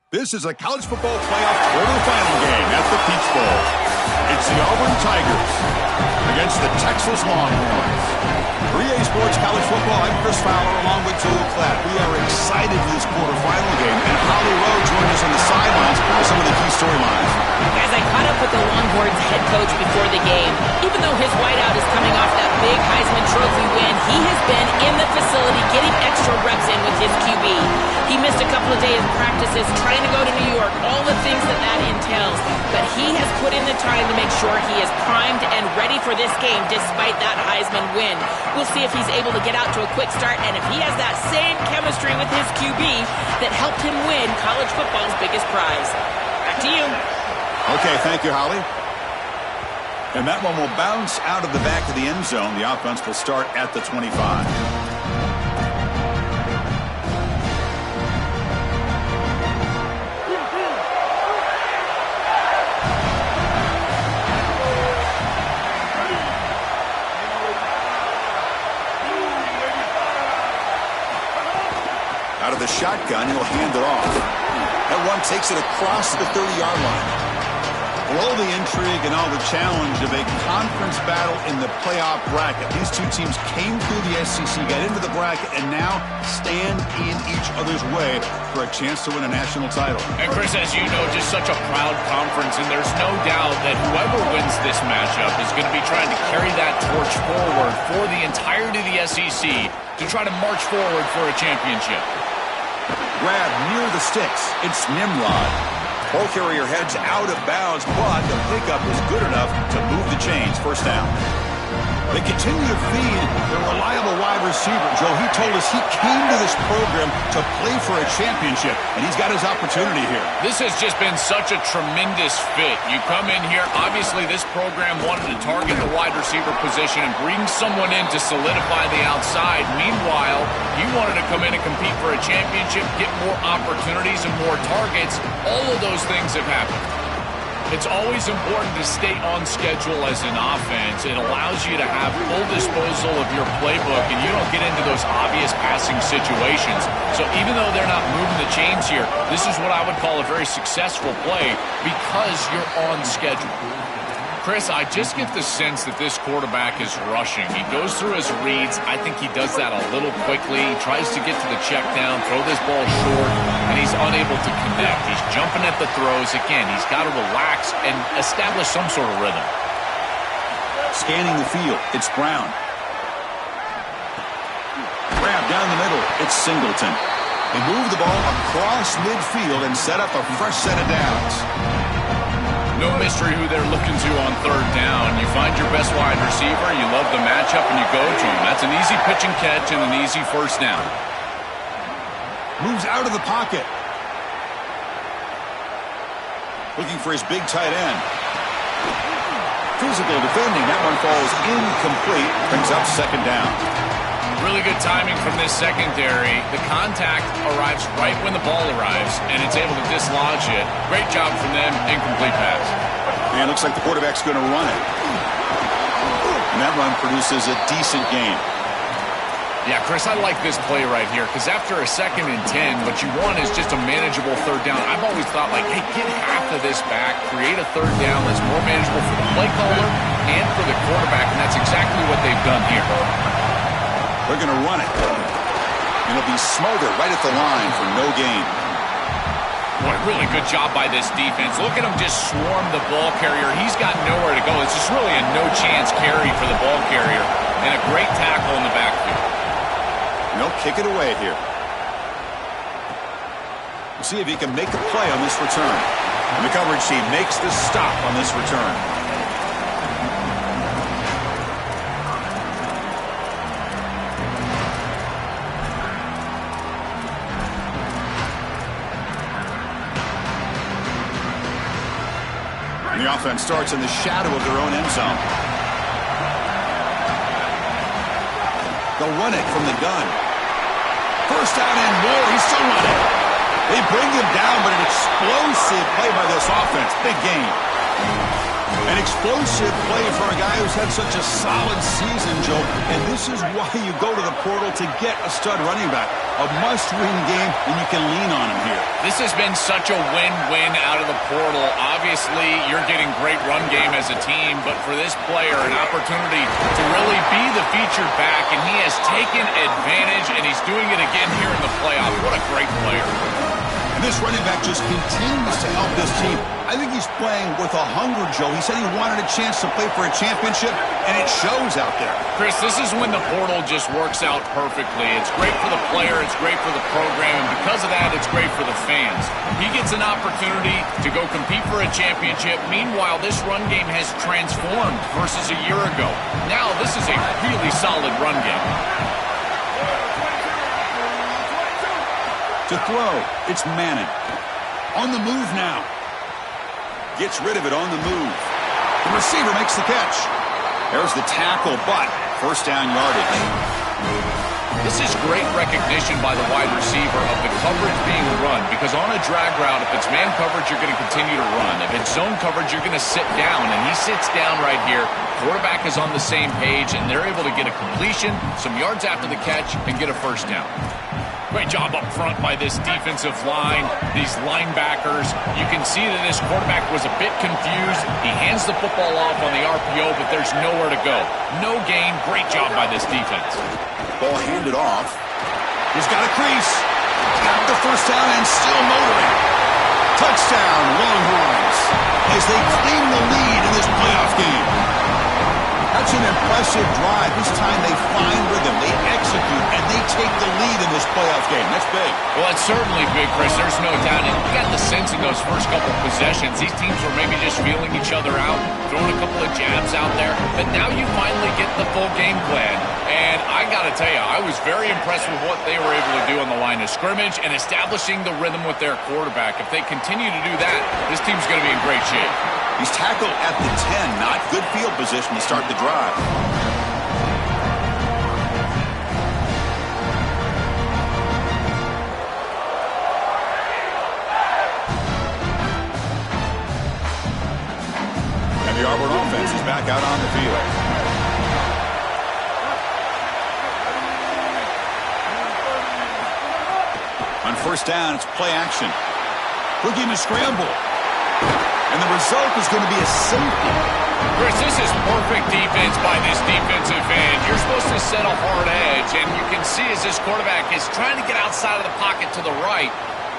This is a college football playoff quarterfinal game at the Peach Bowl. It's the Auburn Tigers against the Texas Longhorns. For EA Sports College Football, I'm Chris Fowler along with Joel Klatt. We are excited for this quarterfinal game, and Holly Rowe joined us on the sidelines for some of the key storylines. Guys, I caught up with the Longhorns head coach before the game. Even though his whiteout is coming off that big Heisman Trophy win, he has been in the facility getting extra reps in with his QB. He missed a couple of days of practices trying to go to New York, all the things that entails. But he has put in the time to make sure he is primed and ready for this game despite that Heisman win. We'll see if he's able to get out to a quick start and if he has that same chemistry with his QB that helped him win college football's biggest prize. Back to you. Okay, thank you, Holly. And that one will bounce out of the back of the end zone. The offense will start at the 25. Out of the shotgun, he'll hand it off. That one takes it across the 30-yard line. For all the intrigue and all the challenge of a conference battle in the playoff bracket, these two teams came through the SEC, got into the bracket, and now stand in each other's way for a chance to win a national title. And Chris, as you know, just such a proud conference, and there's no doubt that whoever wins this matchup is going to be trying to carry that torch forward for the entirety of the SEC to try to march forward for a championship. Grab near the sticks. It's Nimrod. Ball carrier heads out of bounds, but the pickup is good enough to move the chains. First down. They continue to feed the reliable wide receiver. Joe, he told us he came to this program to play for a championship, and he's got his opportunity here. This has just been such a tremendous fit. You come in here, obviously this program wanted to target the wide receiver position and bring someone in to solidify the outside. Meanwhile, he wanted to come in and compete for a championship, get more opportunities and more targets. All of those things have happened. It's always important to stay on schedule as an offense. It allows you to have full disposal of your playbook, and you don't get into those obvious passing situations. So even though they're not moving the chains here, this is what I would call a very successful play because you're on schedule. Chris, I just get the sense that this quarterback is rushing. He goes through his reads. I think he does that a little quickly. He tries to get to the check down, throw this ball short, and he's unable to connect. He's jumping at the throws. Again, he's got to relax and establish some sort of rhythm. Scanning the field, it's Brown. Grab down the middle, it's Singleton. They move the ball across midfield and set up a fresh set of downs. No mystery who they're looking to on third down. You find your best wide receiver, you love the matchup, and you go to him. That's an easy pitch and catch and an easy first down. Moves out of the pocket. Looking for his big tight end. Physical defending. That one falls incomplete. Brings up second down. Really good timing from this secondary. The contact arrives right when the ball arrives, and it's able to dislodge it. Great job from them. Incomplete pass. And looks like the quarterback's going to run it. And that run produces a decent gain. Yeah, Chris, I like this play right here because after a 2nd and 10, what you want is just a manageable third down. I've always thought, like, hey, get half of this back, create a third down that's more manageable for the play caller and for the quarterback, and that's exactly what they've done here. They're going to run it. And it'll be smothered right at the line for no gain. Boy, really good job by this defense. Look at him just swarm the ball carrier. He's got nowhere to go. It's just really a no-chance carry for the ball carrier. And a great tackle in the backfield. And they'll kick it away here. We'll see if he can make a play on this return. And the coverage team makes the stop on this return. And the offense starts in the shadow of their own end zone. They'll run it from the gun. First down and more. He's still running. They bring him down, but an explosive play by this offense. Big gain. An explosive play for a guy who's had such a solid season, Joe. And this is why you go to the portal to get a stud running back. A must-win game, and you can lean on him here. This has been such a win-win out of the portal. Obviously, you're getting great run game as a team, but for this player, an opportunity to really be the featured back, and he has taken advantage, and he's doing it again here in the playoffs. What a great player. And this running back just continues to help this team. I think he's playing with a hunger, Joe. He said he wanted a chance to play for a championship, and it shows out there. Chris, this is when the portal just works out perfectly. It's great for the player, it's great for the program, and because of that, it's great for the fans. He gets an opportunity to go compete for a championship. Meanwhile, this run game has transformed versus a year ago. Now, this is a really solid run game. To throw, it's Manning. On the move now. Gets rid of it on the move. The receiver makes the catch. There's the tackle, but first down yardage. This is great recognition by the wide receiver of the coverage being run, because on a drag route, if it's man coverage, you're going to continue to run. If it's zone coverage, you're going to sit down, and he sits down right here. Quarterback is on the same page, and they're able to get a completion, some yards after the catch, and get a first down. Great job up front by this defensive line, these linebackers. You can see that this quarterback was a bit confused. He hands the football off on the RPO, but there's nowhere to go. No gain. Great job by this defense. Ball handed off. He's got a crease. Got the first down and still motoring. Touchdown, Longhorns, as they claim the lead in this playoff game. That's an impressive drive. This time they find rhythm, they execute, and they take the lead in this playoff game. That's big. Well, that's certainly big, Chris. There's no doubt. And you got the sense in those first couple of possessions, these teams were maybe just feeling each other out, throwing a couple of jabs out there. But now you finally get the full game plan. And I got to tell you, I was very impressed with what they were able to do on the line of scrimmage and establishing the rhythm with their quarterback. If they continue to do that, this team's going to be in great shape. He's tackled at the 10. Not good field position to start the drive. And the Auburn offense is back out on the field. On first down, it's play action. Looking to scramble. And the result is going to be a safety. Chris, this is perfect defense by this defensive end. You're supposed to set a hard edge, and you can see as this quarterback is trying to get outside of the pocket to the right,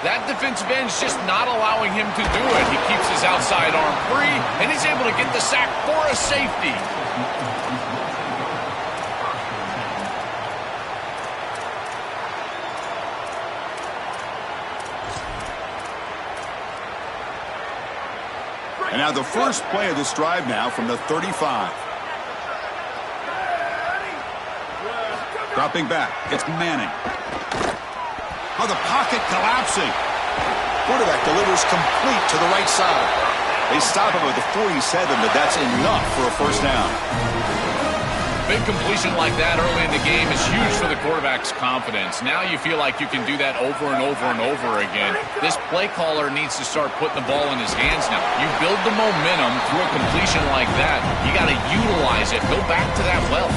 that defensive end is just not allowing him to do it. He keeps his outside arm free, and he's able to get the sack for a safety. And now the first play of this drive now from the 35. Dropping back. It's Manning. Oh, the pocket collapsing. Quarterback delivers complete to the right side. They stop him at the 47, but that's enough for a first down. Big completion like that early in the game is huge for the quarterback's confidence. Now you feel like you can do that over and over and over again. This play caller needs to start putting the ball in his hands now. You build the momentum through a completion like that. You got to utilize it. Go back to that well.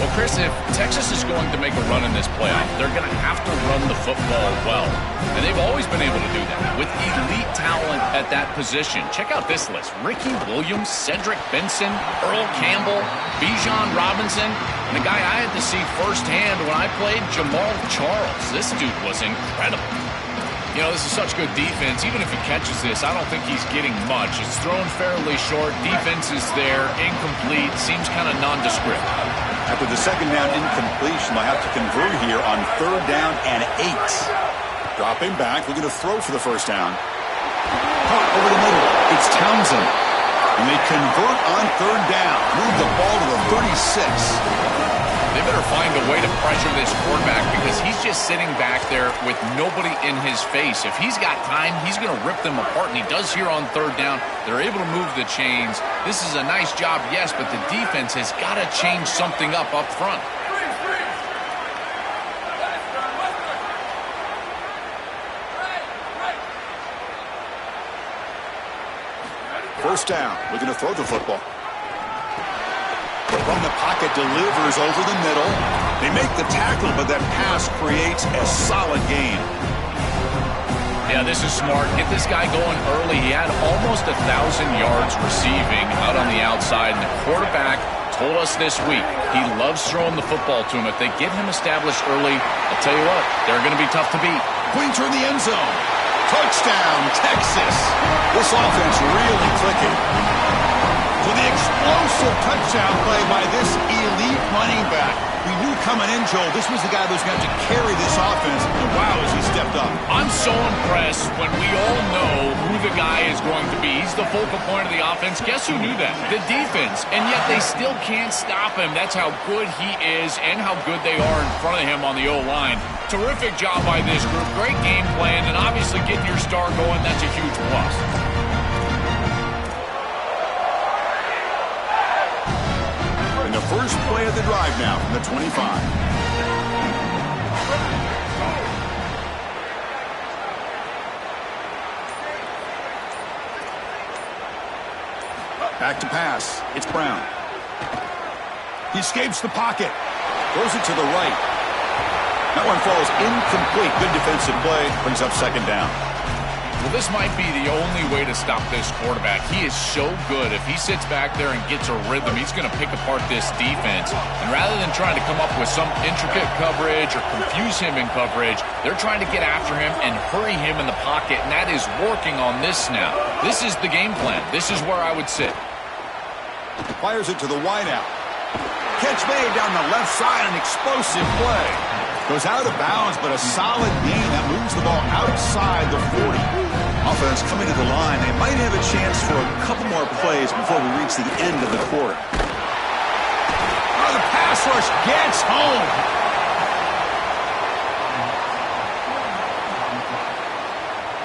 Well, Chris, if Texas is going to make a run in this playoff, they're going to have to run the football well. And they've always been able to do that with elite talent at that position. Check out this list. Ricky Williams, Cedric Benson, Earl Campbell, Bijan Robinson, and the guy I had to see firsthand when I played, Jamal Charles. This dude was incredible. You know, this is such good defense. Even if he catches this, I don't think he's getting much. It's thrown fairly short. Defense is there. Incomplete. Seems kind of nondescript. After the second down incompletion, they'll have to convert here on third down and 8. Dropping back, looking to throw for the first down. Caught over the middle. It's Townsend. And they convert on third down. Move the ball to the 36. They better find a way to pressure this quarterback because he's just sitting back there with nobody in his face. If he's got time, he's going to rip them apart, and he does here on third down. They're able to move the chains. This is a nice job, yes, but the defense has got to change something up front. First down, looking to throw the football. From the pocket, delivers over the middle. They make the tackle, but that pass creates a solid gain. Yeah, this is smart. Get this guy going early. He had almost 1,000 yards receiving out on the outside, and the quarterback told us this week he loves throwing the football to him. If they get him established early, I'll tell you what, they're going to be tough to beat. Pointer in the end zone. Touchdown, Texas. This offense really clicking. So the explosive touchdown play by this elite running back. We knew coming in, Joel, this was the guy who was going to have to carry this offense. And wow, as he stepped up. I'm so impressed when we all know who the guy is going to be. He's the focal point of the offense. Guess who knew that? The defense. And yet they still can't stop him. That's how good he is and how good they are in front of him on the O-line. Terrific job by this group. Great game plan. And obviously getting your star going, that's a huge plus. The first play of the drive now from the 25. Back to pass. It's Brown. He escapes the pocket. Throws it to the right. That one falls incomplete. Good defensive play. Brings up second down. Well, this might be the only way to stop this quarterback. He is so good. If he sits back there and gets a rhythm, he's going to pick apart this defense. And rather than trying to come up with some intricate coverage or confuse him in coverage, they're trying to get after him and hurry him in the pocket, and that is working on this snap. This is the game plan. This is where I would sit. Fires it to the wideout. Catch made down the left side, an explosive play. Goes out of bounds, but a solid gain that moves the ball outside the 40. Offense coming to the line. They might have a chance for a couple more plays before we reach the end of the quarter. Oh, the pass rush gets home.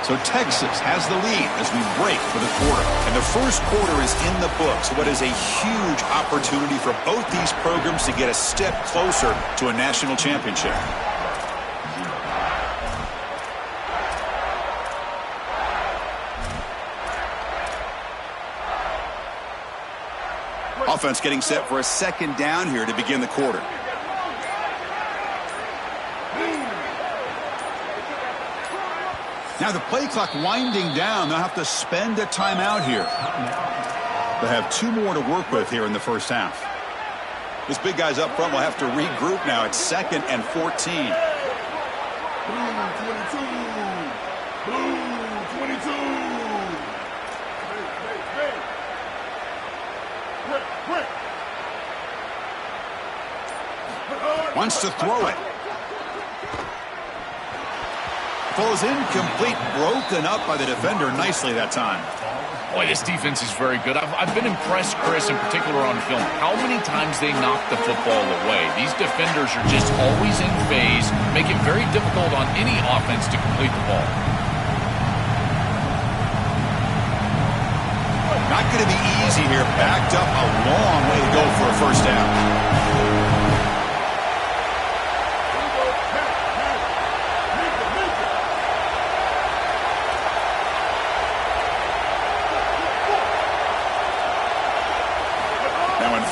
So Texas has the lead as we break for the quarter. And the first quarter is in the books. What is a huge opportunity for both these programs to get a step closer to a national championship. Offense getting set for a second down here to begin the quarter. Now the play clock winding down. They'll have to spend a timeout here. They'll have two more to work with here in the first half. This big guy's up front will have to regroup now. It's 2nd and 14. Wants to throw it. Falls incomplete, broken up by the defender nicely that time. Boy, this defense is very good. I've been impressed, Chris, in particular on film, how many times they knock the football away. These defenders are just always in phase, make it very difficult on any offense to complete the ball. Not going to be easy here. Backed up a long way to go for a first down.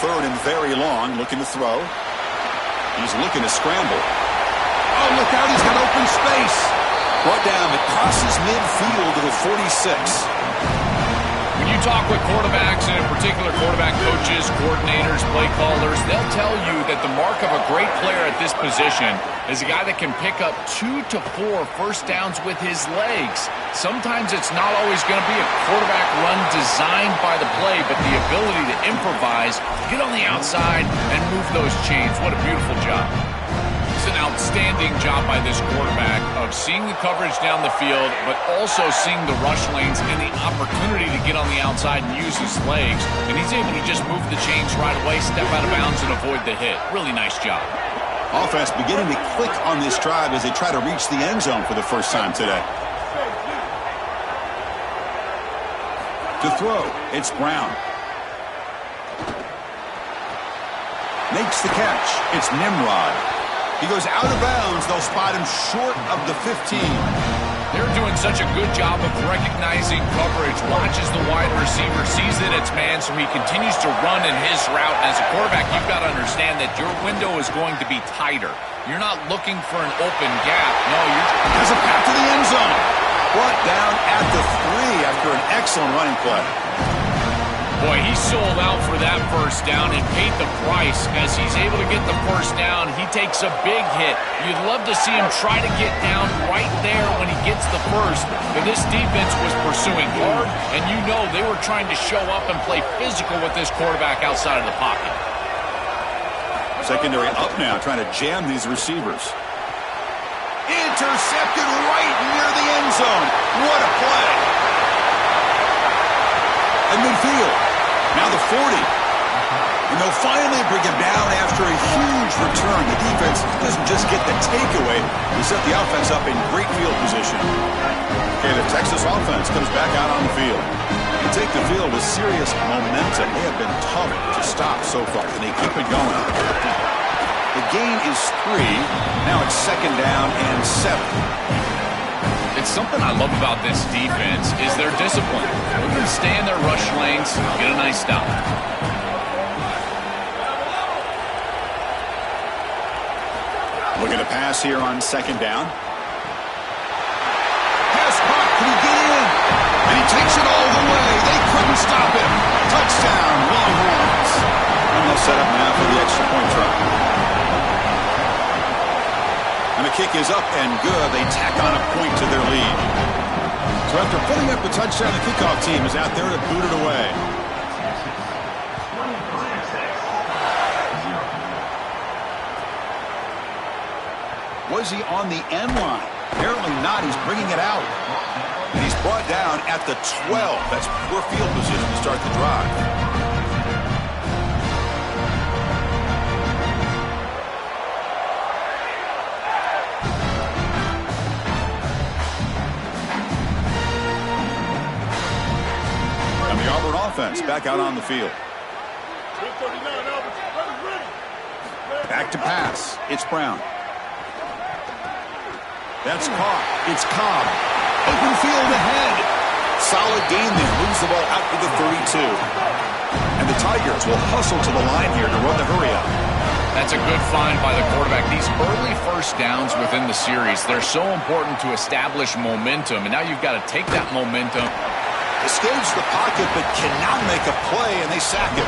Third and very long, looking to throw. He's looking to scramble. Oh, look out, he's got open space. Brought down, but crosses midfield to the 46. When you talk with quarterbacks, and in particular quarterback coaches, coordinators, play callers, they'll tell you that the mark of a great player at this position is a guy that can pick up 2 to 4 first downs with his legs. Sometimes it's not always going to be a quarterback run designed by the play, but the ability to improvise, get on the outside, and move those chains. What a beautiful job. It's an outstanding job by this quarterback of seeing the coverage down the field, but also seeing the rush lanes and the opportunity to get on the outside and use his legs. And he's able to just move the chains right away, step out of bounds, and avoid the hit. Really nice job. Offense beginning to click on this drive as they try to reach the end zone for the first time today. To throw, it's Brown. Makes the catch. It's Nimrod. He goes out of bounds. They'll spot him short of the 15. They're doing such a good job of recognizing coverage, watches the wide receiver, sees that it's man, so he continues to run in his route. And as a quarterback, you've got to understand that your window is going to be tighter. You're not looking for an open gap. No, you're... Has a path to the end zone. Brought down at the 3 after an excellent running play. Boy, he sold out for that first down and paid the price. As he's able to get the first down, he takes a big hit. You'd love to see him try to get down right there when he gets the first. But this defense was pursuing hard, and you know they were trying to show up and play physical with this quarterback outside of the pocket. Secondary up now, trying to jam these receivers. Intercepted right near the end zone. What a play. And midfield. Now the 40. And they'll finally bring him down after a huge return. The defense doesn't just get the takeaway. They set the offense up in great field position. Okay, the Texas offense comes back out on the field. They take the field with serious momentum. They have been tough to stop so far, and they keep it going. The gain is 3. Now it's 2nd down and 7. It's something I love about this defense is their discipline. They're going to stay in their rush lanes, get a nice stop. Looking to pass here on 2nd down. Pass caught. Can he get in? And he takes it all the way. They couldn't stop him. Touchdown, Longhorns. And they'll set up now for the extra point try. And the kick is up and good. They tack on a point to their lead. So after putting up the touchdown, the kickoff team is out there to boot it away. Was he on the end line? Apparently not. He's bringing it out. And he's brought down at the 12. That's poor field position to start the drive. Offense back out on the field. Back to pass. It's Brown. That's caught. It's Cobb. Open field ahead. Solid gain there. Moves the ball out to the 32. And the Tigers will hustle to the line here to run the hurry up. That's a good find by the quarterback. These early first downs within the series, they're so important to establish momentum. And now you've got to take that momentum. Escapes the pocket but cannot make a play, and they sack him.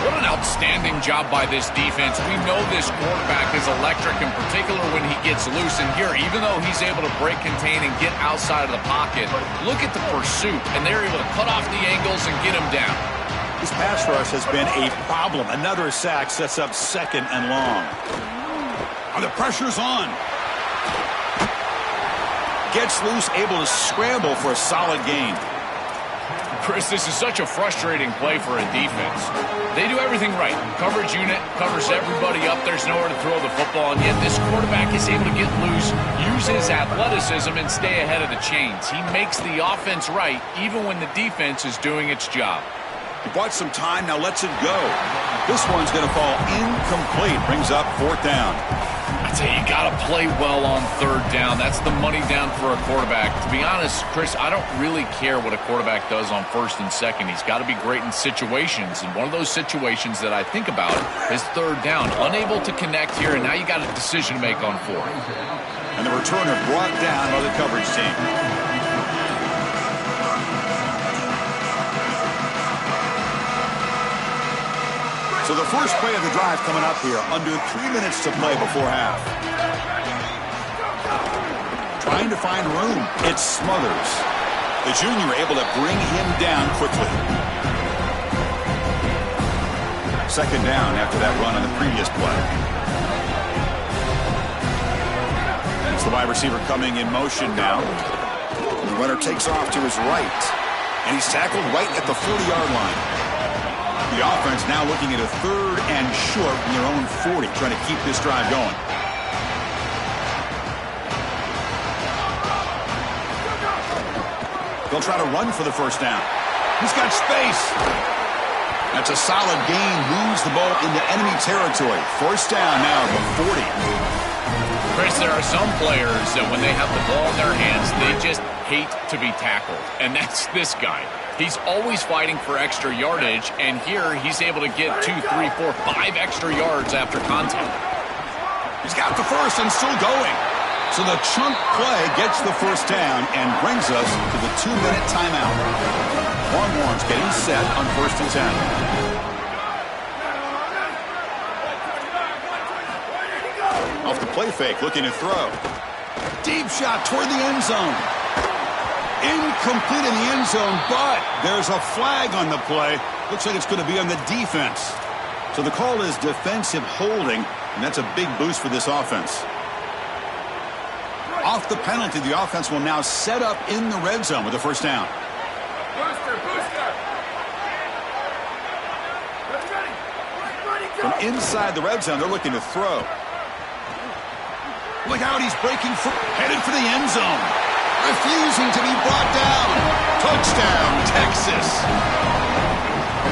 What an outstanding job by this defense. We know this quarterback is electric, in particular when he gets loose. And here, even though he's able to break, contain, and get outside of the pocket, look at the pursuit, and they're able to cut off the angles and get him down. This pass rush has been a problem. Another sack sets up 2nd and long. And the pressure's on. Gets loose, able to scramble for a solid gain. Chris, this is such a frustrating play for a defense. They do everything right. Coverage unit covers everybody up. There's nowhere to throw the football, and yet this quarterback is able to get loose, use his athleticism, and stay ahead of the chains. He makes the offense right, even when the defense is doing its job. He bought some time, now lets it go. This one's going to fall incomplete. Brings up 4th down. I tell you, you got to play well on 3rd down. That's the money down for a quarterback. To be honest, Chris, I don't really care what a quarterback does on 1st and 2nd. He's got to be great in situations. And one of those situations that I think about is 3rd down. Unable to connect here, and now you got a decision to make on 4th. And the returner brought down by the coverage team. So the first play of the drive coming up here, under 3 minutes to play before half. Trying to find room. It's Smothers. The junior able to bring him down quickly. 2nd down after that run on the previous play. It's the wide receiver coming in motion now. The runner takes off to his right. And he's tackled right at the 40-yard line. The offense now looking at a 3rd and short from their own 40, trying to keep this drive going. They'll try to run for the 1st down. He's got space. That's a solid gain. Moves the ball into enemy territory. 1st down now at the 40. Chris, there are some players that when they have the ball in their hands, they just hate to be tackled. And that's this guy. He's always fighting for extra yardage, and here he's able to get 2, 3, 4, 5 extra yards after contact. He's got the first and still going. So the chunk play gets the first down and brings us to the 2-minute timeout. Longhorns getting set on 1st and 10. Off the play fake, looking to throw. Deep shot toward the end zone. Incomplete in the end zone, but there's a flag on the play. Looks like it's going to be on the defense. So the call is defensive holding, and that's a big boost for this offense. Off the penalty, the offense will now set up in the red zone with the first down. From inside the red zone, they're looking to throw. Look out, he's breaking free, headed for the end zone. Refusing to be brought down. Touchdown, Texas.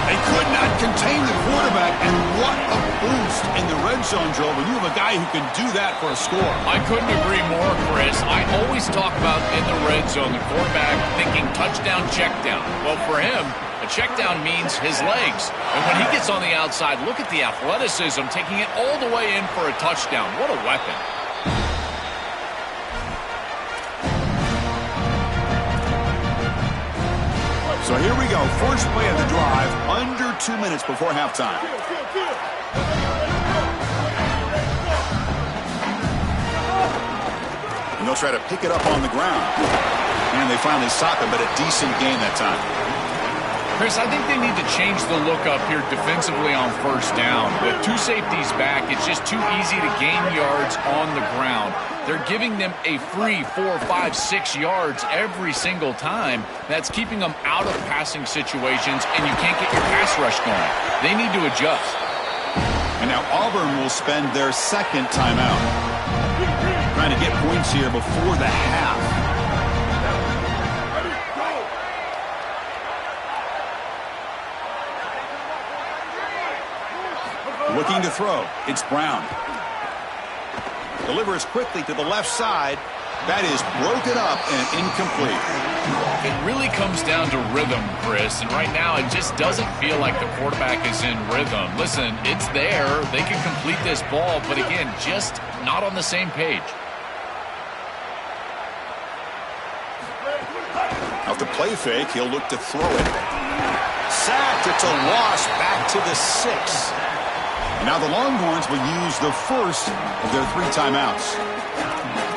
They could not contain the quarterback, and what a boost in the red zone, Joe, when you have a guy who can do that for a score. I couldn't agree more, Chris. I always talk about in the red zone, the quarterback thinking touchdown, check down. Well, for him, a check down means his legs. And when he gets on the outside, look at the athleticism, taking it all the way in for a touchdown. What a weapon. So here we go. First play of the drive, under 2 minutes before halftime. And they'll try to pick it up on the ground. And they finally stop him, but a decent gain that time. Chris, I think they need to change the look up here defensively on first down. With 2 safeties back, it's just too easy to gain yards on the ground. They're giving them a free 4, 5, 6 yards every single time. That's keeping them out of passing situations, and you can't get your pass rush going. They need to adjust. And now Auburn will spend their second timeout. Trying to get points here before the half. Looking to throw. It's Brown. Delivers quickly to the left side. That is broken up and incomplete. It really comes down to rhythm, Chris. And right now, it just doesn't feel like the quarterback is in rhythm. Listen, it's there. They can complete this ball, but again, just not on the same page. Off the play fake, he'll look to throw it. Sacked. It's a loss back to the 6. Now the Longhorns will use the first of their 3 timeouts.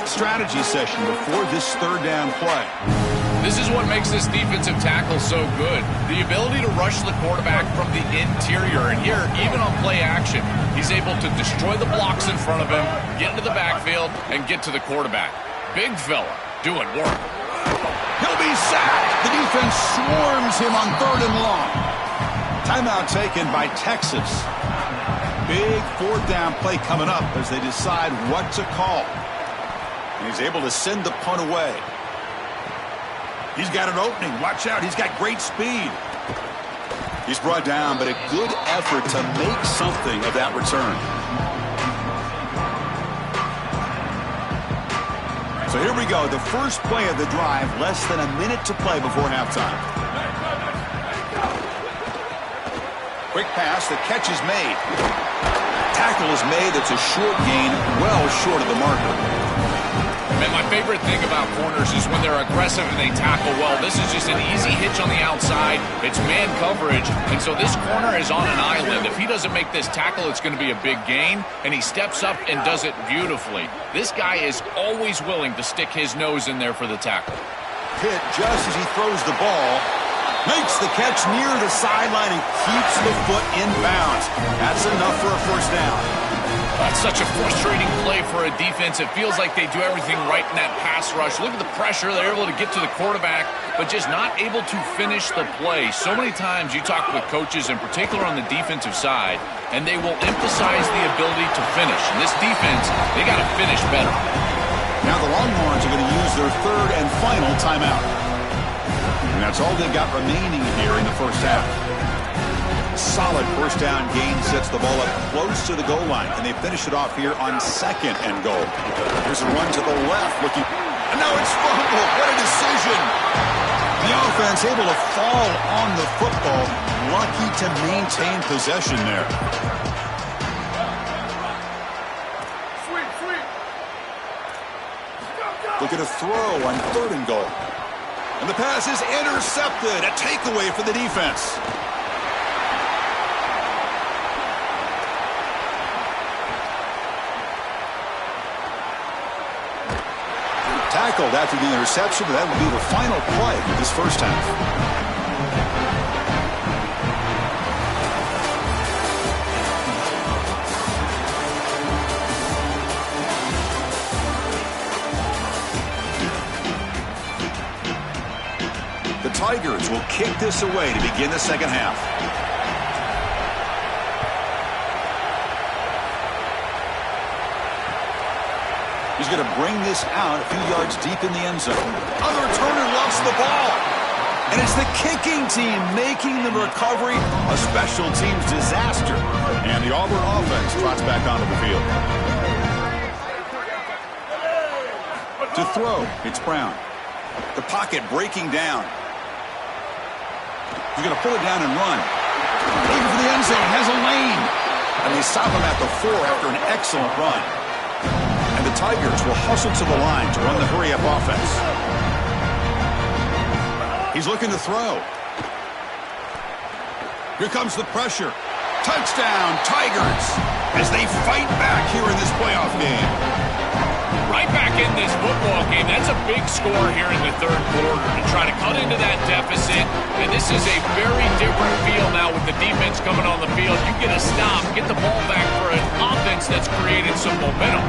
Strategy session before this third down play. This is what makes this defensive tackle so good. The ability to rush the quarterback from the interior. And here, even on play action, he's able to destroy the blocks in front of him, get into the backfield, and get to the quarterback. Big fella doing work. He'll be sacked. The defense swarms him on 3rd and long. Timeout taken by Texas. Big 4th down play coming up as they decide what to call. And he's able to send the punt away. He's got an opening. Watch out. He's got great speed. He's brought down, but a good effort to make something of that return. So here we go. The first play of the drive. Less than a minute to play before halftime. Quick pass. The catch is made. Tackle is made. It's a short gain, well short of the marker. Man, my favorite thing about corners is when they're aggressive and they tackle well. This is just an easy hitch on the outside. It's man coverage, and so this corner is on an island. If he doesn't make this tackle, it's going to be a big gain, and he steps up and does it beautifully. This guy is always willing to stick his nose in there for the tackle. Hit just as he throws the ball. Makes the catch near the sideline and keeps the foot in bounds. That's enough for a first down. That's such a frustrating play for a defense. It feels like they do everything right in that pass rush. Look at the pressure. They're able to get to the quarterback, but just not able to finish the play. So many times you talk with coaches, in particular on the defensive side, and they will emphasize the ability to finish. And this defense, they got to finish better. Now the Longhorns are going to use their 3rd and final timeout. And that's all they've got remaining here in the first half. solid first down gain sets the ball up close to the goal line, and they finish it off here on 2nd and goal. Here's a run to the left, looking, and now it's fumbled. What a decision! The offense able to fall on the football, lucky to maintain possession there. Look at a throw on 3rd and goal. And the pass is intercepted. A takeaway for the defense. Tackled after the interception. That will be the final play of this first half. The Tigers will kick this away to begin the second half. He's going to bring this out a few yards deep in the end zone. On the returner lost the ball. And it's the kicking team making the recovery a special teams disaster. And the Auburn offense trots back onto the field. To throw, it's Brown. The pocket breaking down. He's going to pull it down and run. Looking for the end zone, has a lane. And they stop him at the 4 after an excellent run. And the Tigers will hustle to the line to run the hurry-up offense. He's looking to throw. Here comes the pressure. Touchdown, Tigers, as they fight back here in this playoff game. Right back in this football game. That's a big score here in the 3rd quarter to try to cut into that deficit. And this is a very different feel now with the defense coming on the field. You get a stop, get the ball back for an offense that's created some momentum.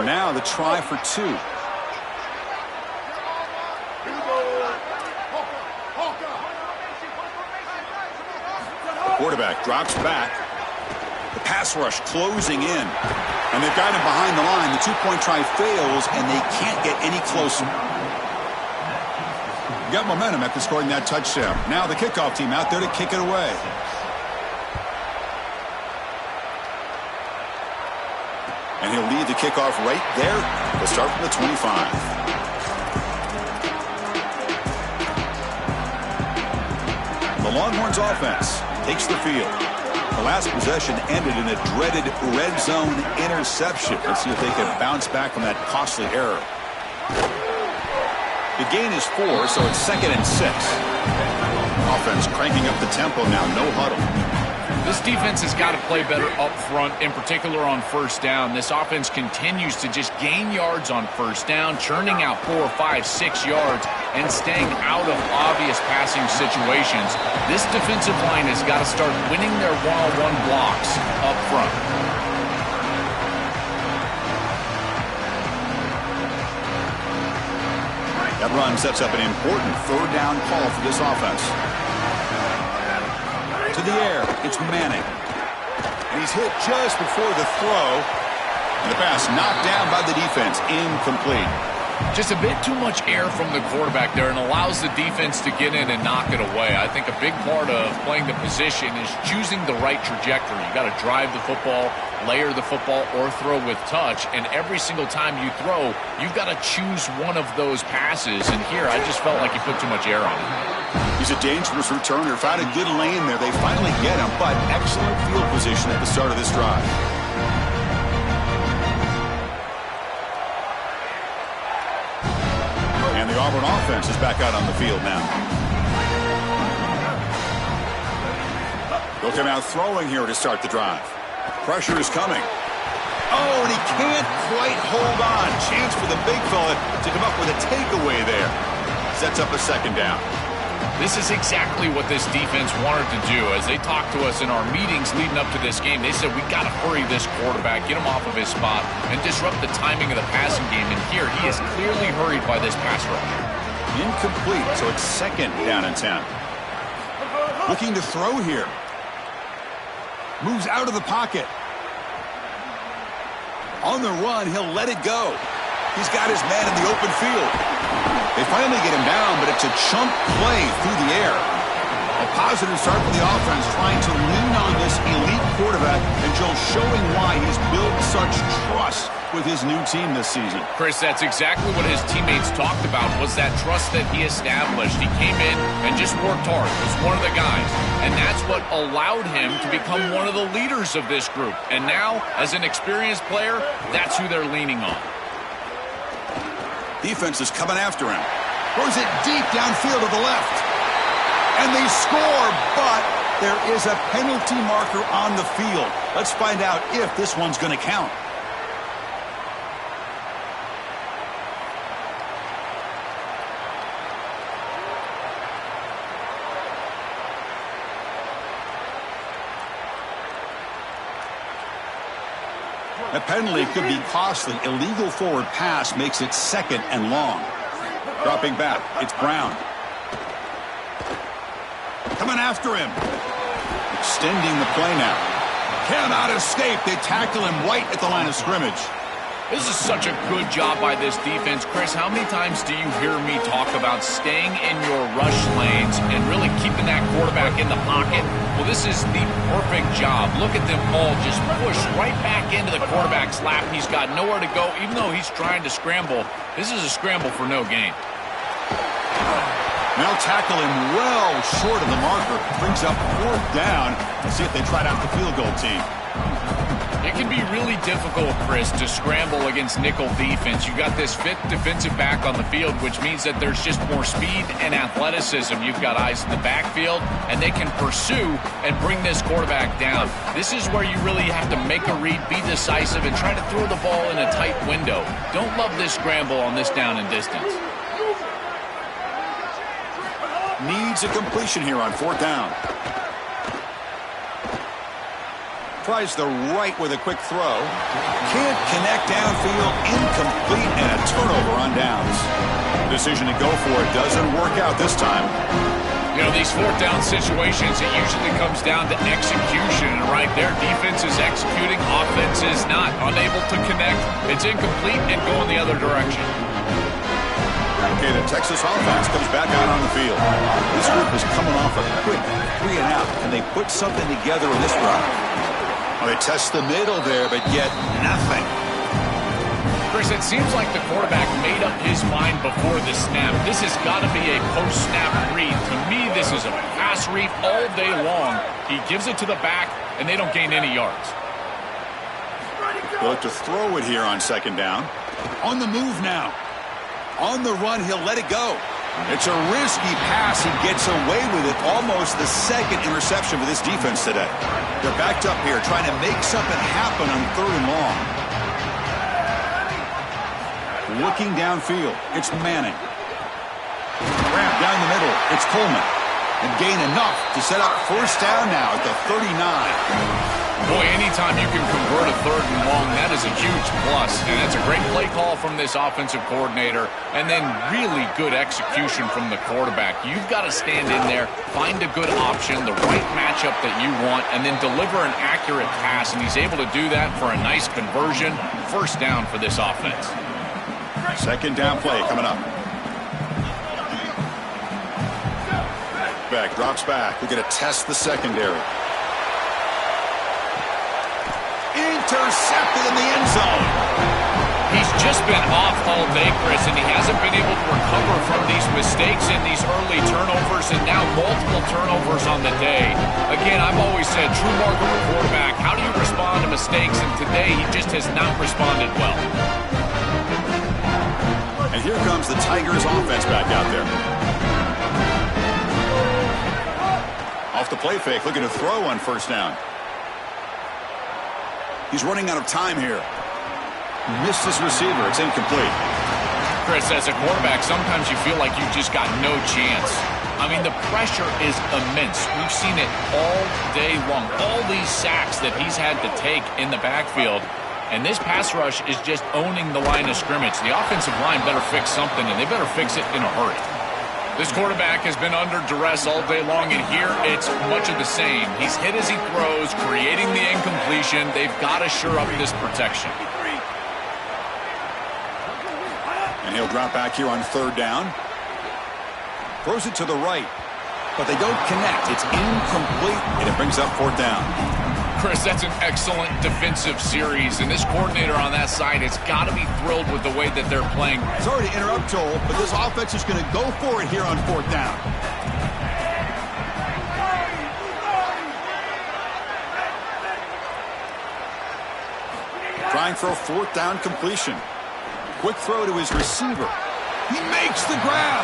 Now the try for 2. Quarterback drops back. The pass rush closing in. And they've got him behind the line. The 2-point try fails, and they can't get any closer. Got momentum after scoring that touchdown. Now the kickoff team out there to kick it away. And he'll lead the kickoff right there. We'll start from the 25. The Longhorns offense takes the field. The last possession ended in a dreaded red zone interception. Let's see if they can bounce back from that costly error. The gain is 4, so it's 2nd and 6. Offense cranking up the tempo now, no huddle. This defense has got to play better up front, in particular on first down. This offense continues to just gain yards on first down, churning out 4, 5, 6 yards, and staying out of obvious passing situations. This defensive line has got to start winning their one-on-one blocks up front. That run sets up an important 3rd down call for this offense. To the air, it's Manning. And he's hit just before the throw. And the pass knocked down by the defense, incomplete. Just a bit too much air from the quarterback there and allows the defense to get in and knock it away. I think a big part of playing the position is choosing the right trajectory. You got to drive the football, layer the football, or throw with touch. And every single time you throw, you've got to choose one of those passes. And here, I just felt like you put too much air on it. He's a dangerous returner. Found a good lane there. They finally get him, but excellent field position at the start of this drive. And the Auburn offense is back out on the field now. They'll come out throwing here to start the drive. Pressure is coming. Oh, and he can't quite hold on. Chance for the big fella to come up with a takeaway there. Sets up a 2nd down. This is exactly what this defense wanted to do. As they talked to us in our meetings leading up to this game, they said, we got to hurry this quarterback, get him off of his spot, and disrupt the timing of the passing game. And here, he is clearly hurried by this pass rush. Incomplete, so it's 2nd down and 10. Looking to throw here. Moves out of the pocket. On the run, he'll let it go. He's got his man in the open field. They finally get him down, but it's a chunk play through the air. A positive start for the offense, trying to lean on this elite quarterback, and Joe showing why he's built such trust with his new team this season. Chris, that's exactly what his teammates talked about, was that trust that he established. He came in and just worked hard, was one of the guys, and that's what allowed him to become one of the leaders of this group. And now, as an experienced player, that's who they're leaning on. Defense is coming after him. Throws it deep downfield to the left. And they score, but there is a penalty marker on the field. Let's find out if this one's going to count. A penalty could be costly. Illegal forward pass makes it 2nd and long. Dropping back, it's Brown. Coming after him. Extending the play now. Cannot escape. They tackle him right at the line of scrimmage. This is such a good job by this defense. Chris, how many times do you hear me talk about staying in your rush lanes and really keeping that quarterback in the pocket? Well, this is the perfect job. Look at them all just push right back into the quarterback's lap. He's got nowhere to go. Even though he's trying to scramble, this is a scramble for no gain. Now tackle him well short of the marker. Brings up 4th down. Let's see if they try out the field goal team. It can be really difficult, Chris, to scramble against nickel defense. You got this 5th defensive back on the field, which means that there's just more speed and athleticism. You've got eyes in the backfield, and they can pursue and bring this quarterback down. This is where you really have to make a read, be decisive, and try to throw the ball in a tight window. Don't love this scramble on this down and distance. Needs a completion here on 4th down. Tries the right with a quick throw. Can't connect downfield. Incomplete, and a turnover on downs. Decision to go for it doesn't work out this time. You know, these 4th down situations, it usually comes down to execution. And right there, defense is executing, offense is not. Unable to connect. It's incomplete and going the other direction. Okay, the Texas offense comes back out on the field. This group is coming off a quick 3 and out. Can they put something together in this run? Well, they test the middle there, but yet nothing. Chris, it seems like the quarterback made up his mind before the snap. This has got to be a post-snap read. To me, this is a pass read all day long. He gives it to the back, and they don't gain any yards. They'll look to throw it here on 2nd down. On the move now. On the run, he'll let it go. It's a risky pass. He gets away with it. Almost the 2nd interception for this defense today. They're backed up here trying to make something happen on 3rd and long. Looking downfield. It's Manning. Ramp down the middle. It's Coleman. And gain enough to set up 1st down now at the 39. Boy, anytime you can convert a 3rd and long, that is a huge plus. And that's a great play call from this offensive coordinator. And then really good execution from the quarterback. You've got to stand in there, find a good option, the right matchup that you want, and then deliver an accurate pass. And he's able to do that for a nice conversion. 1st down for this offense. 2nd down play coming up. Back, drops back. We're going to test the secondary. Intercepted in the end zone. He's just been off all day, Chris, and he hasn't been able to recover from these mistakes and these early turnovers, and now multiple turnovers on the day. Again, I've always said, true mark of a quarterback, how do you respond to mistakes? And today, he just has not responded well. And here comes the Tigers offense back out there. Off the play fake, looking to throw on 1st down. He's running out of time here. Missed his receiver. It's incomplete. Chris, as a quarterback, sometimes you feel like you've just got no chance. I mean, the pressure is immense. We've seen it all day long. All these sacks that he's had to take in the backfield. And this pass rush is just owning the line of scrimmage. The offensive line better fix something, and they better fix it in a hurry. This quarterback has been under duress all day long, and here it's much of the same. He's hit as he throws, creating the incompletion. They've got to shore up this protection. And He'll drop back here on 3rd down. Throws it to the right, but they don't connect. It's incomplete, and it brings up 4th down. Chris, that's an excellent defensive series, and this coordinator on that side has got to be thrilled with the way that they're playing. Sorry to interrupt, Joel, but this offense is going to go for it here on 4th down. Trying for a 4th down completion. Quick throw to his receiver. He makes the grab.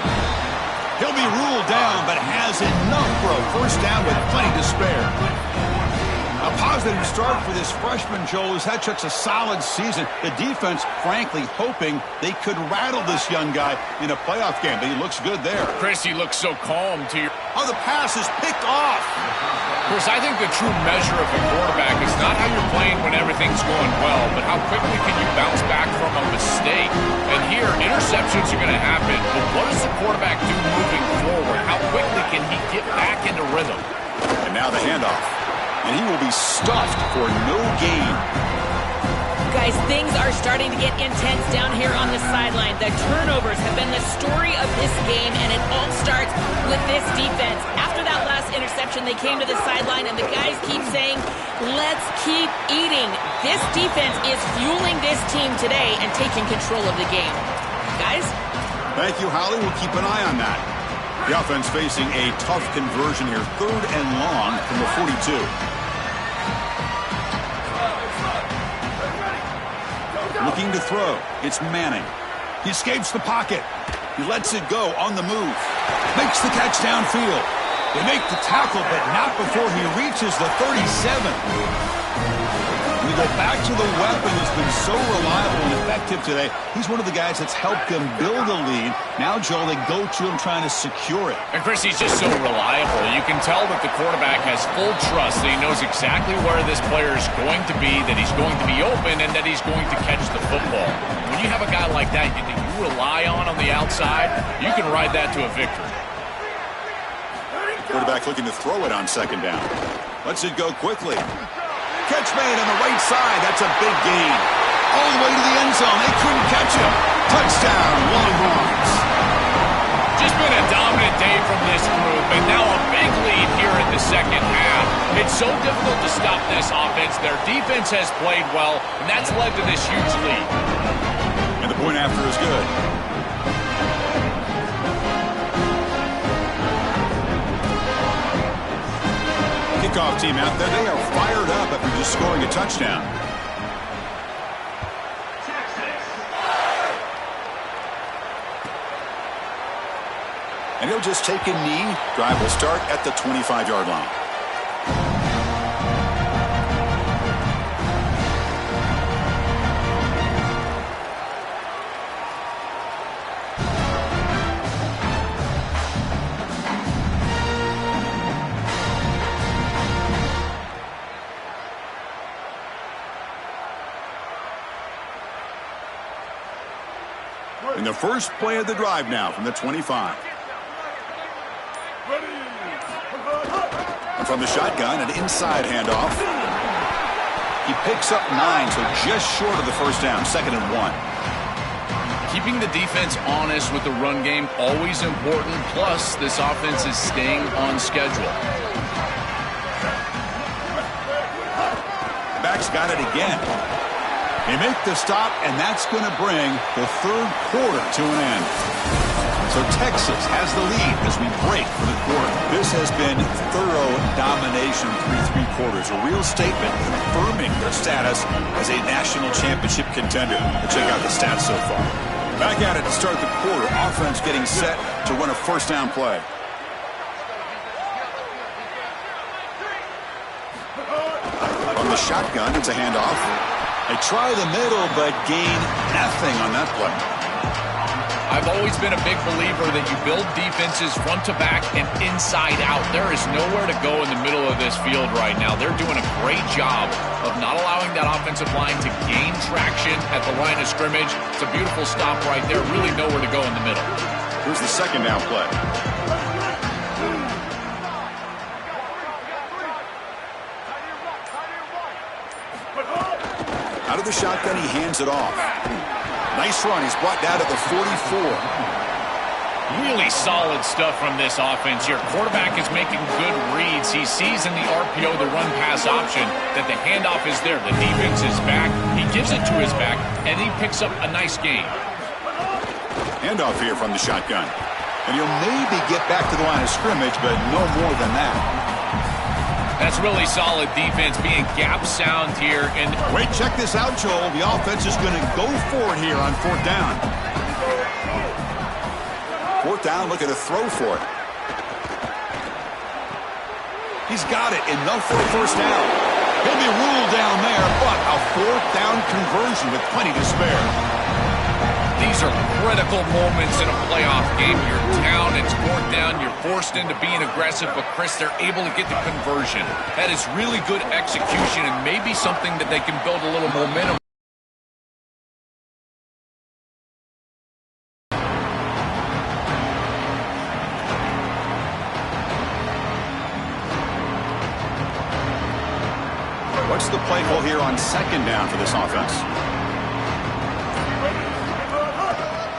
He'll be ruled down, but has enough for a 1st down with plenty to spare. A positive start for this freshman, Joel, who's had such a solid season. The defense, frankly, hoping they could rattle this young guy in a playoff game, but he looks good there. Chris, he looks so calm to your... Oh, the pass is picked off. Chris, I think the true measure of a quarterback is not how you're playing when everything's going well, but how quickly can you bounce back from a mistake. And here, interceptions are going to happen, but what does the quarterback do moving forward? How quickly can he get back into rhythm? And now the handoff. And he will be stuffed for no gain. Guys, things are starting to get intense down here on the sideline. The turnovers have been the story of this game, and it all starts with this defense. After that last interception, they came to the sideline, and the guys keep saying, let's keep eating. This defense is fueling this team today and taking control of the game. Guys? Thank you, Holly. We'll keep an eye on that. The offense facing a tough conversion here. 3rd and long from the 42. Looking to throw. It's Manning. He escapes the pocket. He lets it go on the move. Makes the catch downfield. They make the tackle, but not before he reaches the 37. We go back to the weapon who's been so reliable and effective today. He's one of the guys that's helped them build a lead. Now, Joel, they go to him trying to secure it. And, Chris, he's just so reliable. You can tell that the quarterback has full trust that he knows exactly where this player is going to be, that he's going to be open, and that he's going to catch the football. When you have a guy like that that you rely on the outside, you can ride that to a victory. Quarterback looking to throw it on 2nd down. Lets it go quickly. Catch made on the right side. That's a big gain. All the way to the end zone. They couldn't catch him. Touchdown, Longhorns. Just been a dominant day from this group, and now a big lead here in the 2nd half. It's so difficult to stop this offense. Their defense has played well, and that's led to this huge lead. And the point after is good. Kickoff team out there. They are fired up after just scoring a touchdown. And he'll just take a knee. Drive will start at the 25-yard line. In the first play of the drive now from the 25. And from the shotgun, an inside handoff. He picks up 9, so just short of the 1st down, 2nd and 1. Keeping the defense honest with the run game, always important. Plus, this offense is staying on schedule. Back's got it again. They make the stop, and that's going to bring the 3rd quarter to an end. So Texas has the lead as we break for the quarter. This has been thorough domination through 3 quarters. A real statement confirming their status as a national championship contender. Let's check out the stats so far. Back at it to start the quarter. Offense getting set to run a 1st down play. From the shotgun, it's a handoff. They try the middle, but gain nothing on that play. I've always been a big believer that you build defenses front to back and inside out. There is nowhere to go in the middle of this field right now. They're doing a great job of not allowing that offensive line to gain traction at the line of scrimmage. It's a beautiful stop right there. Really nowhere to go in the middle. Here's the 2nd down play. Out of the shotgun, he hands it off. Nice run. He's brought down to the 44. Really solid stuff from this offense here. Quarterback is making good reads. He sees in the RPO the run-pass option that the handoff is there. The defense is back. He gives it to his back, and he picks up a nice gain. Handoff here from the shotgun. And he'll maybe get back to the line of scrimmage, but no more than that. That's really solid defense, being gap sound here. And wait, check this out, Joel. The offense is going to go for it here on 4th down. 4th down, looking to throw for it. He's got it, enough for a 1st down. He'll be ruled down there, but a 4th down conversion with plenty to spare. These are critical moments in a playoff game. You're down, it's 4th down, you're forced into being aggressive, but Chris, they're able to get the conversion. That is really good execution and maybe something that they can build a little momentum. What's the play call here on 2nd down for this offense?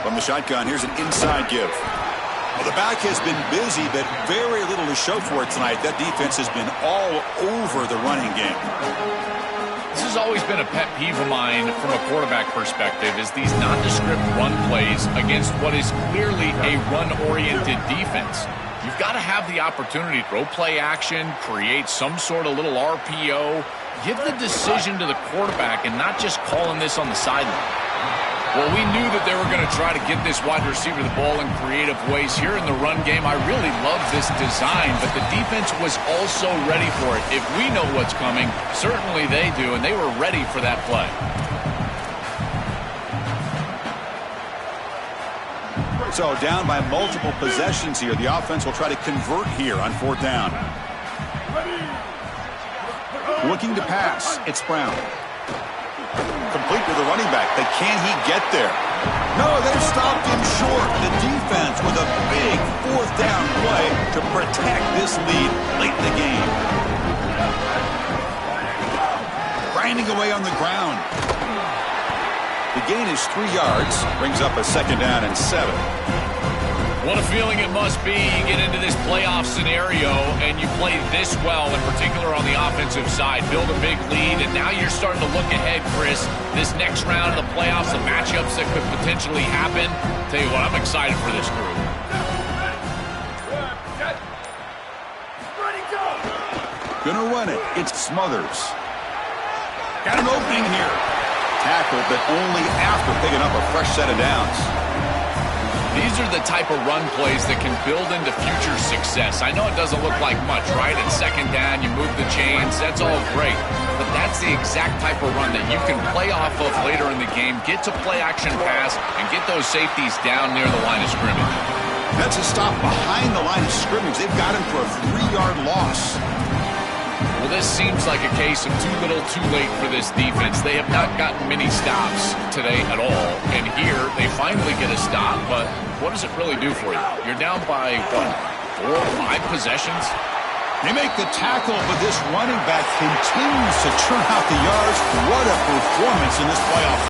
From the shotgun, here's an inside give. Well, the back has been busy, but very little to show for it tonight. That defense has been all over the running game. This has always been a pet peeve of mine from a quarterback perspective, is these nondescript run plays against what is clearly a run-oriented defense. You've got to have the opportunity to throw play action, create some sort of little RPO, give the decision to the quarterback and not just calling this on the sideline. Well, we knew that they were going to try to get this wide receiver the ball in creative ways. Here in the run game, I really love this design, but the defense was also ready for it. If we know what's coming, certainly they do, and they were ready for that play. So down by multiple possessions here. The offense will try to convert here on 4th down. Looking to pass. It's Brown. Complete with the running back. But can he get there? No, they stopped him short. The defense with a big 4th down play to protect this lead late in the game. Grinding away on the ground. The gain is 3 yards. Brings up a 2nd down and 7. What a feeling it must be. You get into this playoff scenario and you play this well, in particular on the offensive side. Build a big lead, and now you're starting to look ahead, Chris. This next round of the playoffs, the matchups that could potentially happen. Tell you what, I'm excited for this group. Gonna run it. It's Smothers. Got an opening here. Tackled, but only after picking up a fresh set of downs. These are the type of run plays that can build into future success. I know it doesn't look like much, right? It's 2nd down, you move the chains, that's all great. But that's the exact type of run that you can play off of later in the game, get to play action pass, and get those safeties down near the line of scrimmage. That's a stop behind the line of scrimmage. They've got him for a 3-yard loss. Well, this seems like a case of too little, too late for this defense. They have not gotten many stops today at all. And here, they finally get a stop, but what does it really do for you? You're down by, what, 4 or 5 possessions? They make the tackle, but this running back continues to churn out the yards. What a performance in this playoff.